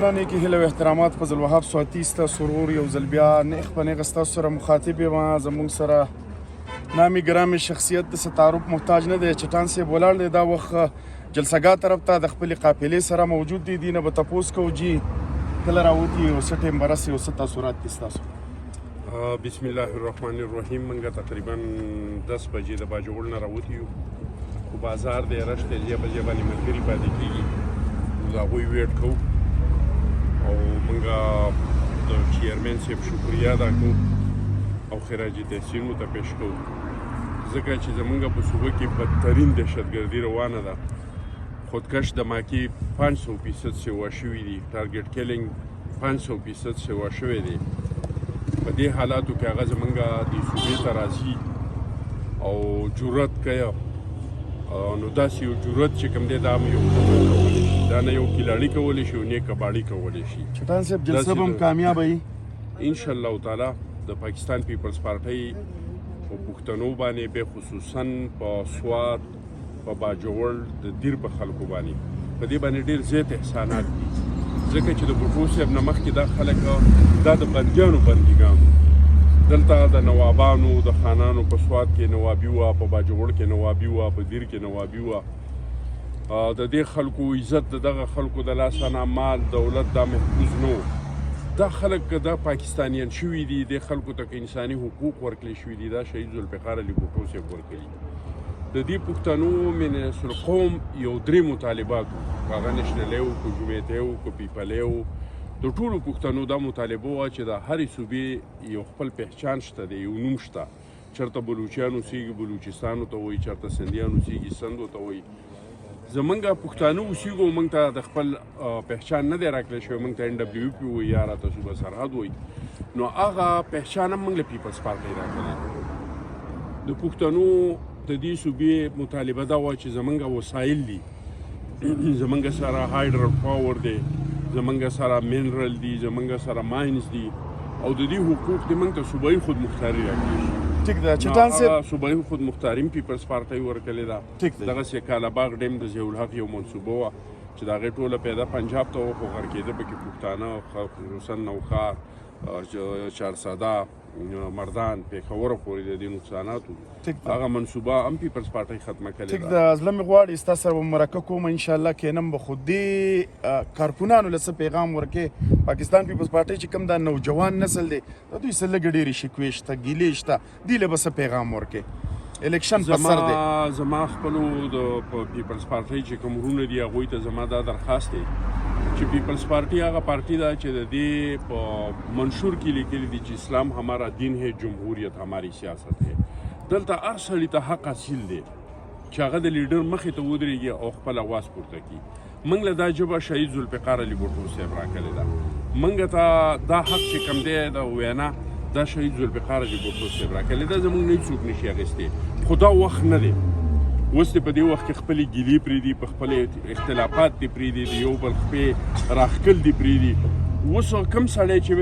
کې هیله او احترامات فضل وهاب سواتي ستاسو ورور یو ځل بیا نیغ په نیغه ستاسو سره مخاطب یم. زموږ سره نامي ګرامي شخصیت د تعارف محتاج نه دی. چټان صاحب ولاړ دی دا وخت جلسهګاه طرف ته د خپلې قافلې سره موجود دي. دي نه به تپوس کوو جي کله راوتي او څه ټایم به رسي او څه تاثرات دي ستاسو؟ بسم الله الرحمن الرحیم. موږ تقریبا 10 بجې د باجوړ نه راوتي یو. خو بازار دی رش دی ژبه ژبه باندې ملګري پاتې کېږي نو د هغوی ویټ کوو او موږ د چیرمن صاحب شکریه ادا کوو او خراج تحسین ورته پیش کوو ځکه چې زموږ په صوبه کې بدترین دهشتګردي روانه ده. خودکش دماکي 500% سیوا شوي دي. ټارګټ کیلینګ 500% سیوا شوی دی. په دې حالاتو کې هغه زموږ د صوبې ته راځي او جرأت کوي نو داسې یو جرأت چې کوم دی دا هم یو دا نه یو کلاړي کولی شي او نه کباړي کولی شي. چټان صاحب جلسه به هم کامیابه وي انشاءالله تعالی. د پاکستان پیپلز پارټۍ په پښتنو باندې به خصوصا په سوات په باجوړ د دیر په خلکو باندې په دې باندې ډېر زیات احسانات دي ځکه چې د بوټو صاحب نه مخکې دا خلک دا د بندیانو بندیګانو دلته د نوابانو د خانانو په سوات کې نوابي وه، په باجوړ کې نوابي وه، په دیر کې نوابي وه. د دې خلکو عزت د دغه خلکو د لاسه نه مال دولت دا محفوظ نه و. دا خلک دا پاکستانیان شوي دي. دې خلکو ته که انساني حقوق ورکړل شوي دي دا شهید ذوالفقار علي بوټو صاحب ورکړي. د دې پښتنو من القوم یو درې مطالبات وو. هغه نشنلی وو، که جومیتی وو، که پیپلی وو. د ټولو پښتنو دا مطالبه وه چې د هرې صوبې یو خپل پهچان شته دی، یو نوم شته. چېرته بلوچیان اوسېږي بلوچستان ورته وایي، چېرته سندیان اوسېږي سند ورته وایي. زمونږ پښتانه اوسېږو موږ ته د خپل پهچان نه دی راکړی شوی. موږ ته NWP وایي یا راته صوبه سرحد وایي. نو هغه پهچان هم موږ له پیپلز پارټۍ راکړی. د پښتنو د دې صوبې مطالبه دا وه چې زمونږ وسایل دي، زمونږ سره هایډرل پاور دی، زمونږ سره منرل دي، زمونږ سره ماینز دي او د دې حقوق دې موږ ته صوبایي خودمختاري راکړي شي. ټیک ده چټان صاحب صوبایي خودمختاري هم پیپلز پارټۍ ورکړې ده. دغسې کالاباغ ډیم د ضیاءالحق یو منصوبه وه چې د هغې ټوله پیدا پنجاب ته وه خو غرقېده پکې پښتانه خصوصا نوښار چارساده مردان پېښور پورې د دې نقصاناتو هغه منصوبه هم پیپلز پارټۍ ختمه کړې ده. ټیک ده زړه مې غواړي ستا سره به مرکه کوم انشاءالله کینم به خو دې کارکونانو له څه پیغام ورکې پاکستان پیپلز پارټۍ چې کوم دا نوجوان نسل دی د دوی څه لږې ډېرې شکوې شته ګیلې شته دې له به څه پیغام ورکې؟ الیکشن په سر دی. زما خپلو د پیپلز پارټۍ چې کوم ورونه دي هغوی ته زما دا درخواست دی چې پیپلز پارټي هغه پارټي ده چې د دې په منشور کې لیکلي دي چې اسلام हमारा دین ہے، جمهوریت हमारी سیاست ہے. دلته هر سړي ته حق حاصل دی چې هغه د لیډر مخې ته ودرېږي او خپل اواز پورته کړي. موږ له دا ژبه شهید ذوالفقار علي بوټو صاحب راکړې ده. موږ ته دا حق چې کوم دی د وینا دا شهید ذوالفقار علي بوټو صاحب راکړې ده. زموږ نه څوک نشي اخیستی. خو دا وخت نه دی. اوس دې په دې وخت کې خپلې ګیلې پرېږدي، په خپل اختلافات دې پرېږدي، د یو بل خپې راښکل دې پرېږدي. اوس کوم سړی چې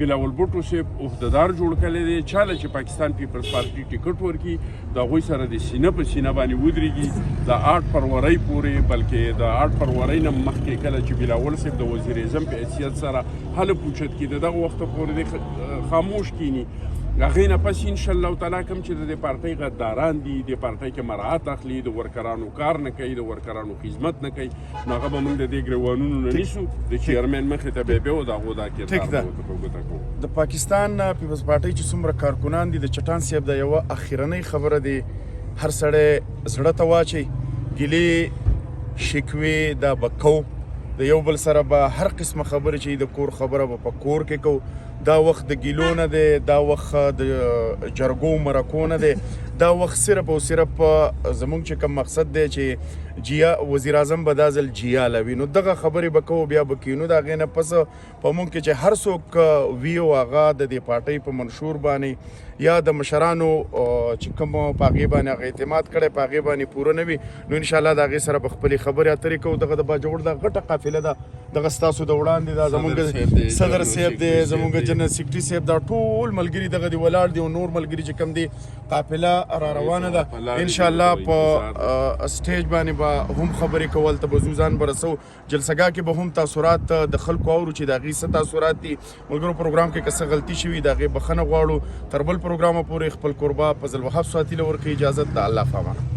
بلاول بوټو صاحب عهدهدار جوړ کړی دی چاله چې پاکستان پیپلز پارټي ټیکټ ورکړي د هغوی سره د سینه په سینه باندې ودرېږي د 8 فروری پورې، بلکې د 8 فروری نه مخکې کله چې بلاول صاحب د وزیر اعظم په حیثیت سره هله پوچت کړي د دغه وخته پورې دی خاموش کینی. هغې نه پس انشاءالله تعالی کوم چې د دې پارټۍ غداران دي دې پارټۍ کې مراعات اخلي، د ورکرانو کار نه کوي، د ورکرانو خدمت نه کوي، نو هغه به موږ د دې ګریوانونو نه نیسو. د چیرمن مخې ته به بیا د هغو دا کردار د پاکستان پیپلز پارټۍ چې څومره کارکنان دي د چټان صاحب د یوه اخرنۍ خبره دی هر سړی زړه ته واچوي ګیلې شکوې دا به کوو د یو بل سره به هر قسمه خبرې چې د کور خبره به په کور کې کوو. دا وخت د ګیلو نه دی، دا وخت د جرګو مرکو نه دی، دا وخت صرف او صرف زموږ چې کوم مقصد دی چې جیا وزیر اعظم به دا ځل جیا لوي نو دغه خبرې به کوو بیا به کینو. د هغې نه پس په موږ کې چې هر څوک وي او هغه د دې پارټۍ په منشور باندې یا د مشرانو چې کوم په هغې باندې هغه اعتماد کړی په هغې باندې پوره نه وي نو انشاءالله د هغې سره به خپلې خبرې اترې کوو. دغه د باجوړ دا غټه قافله ده دغه ستاسو د وړاندې دا زموږ صدر صاحب دی، زموږ نه سیکرټري صاحب دا ټول ملګري دغه دی ولاړ دي او نور ملګري چې کوم دي قافله را روانه ده ان شاء الله په سټیج باندې به هم خبرې کول ته به ځان برسو جلسګاه کې به هم تاثرات د خلکو اورو چې د هغې څه تاثرات دي ملګرو پروګرام کې که څه غلطي شوي د هغې بخښنه غواړو تر بل پروګرامه پورې خپل کوربه فضل وهاب ساتي له ورکړي اجازت د الله په امان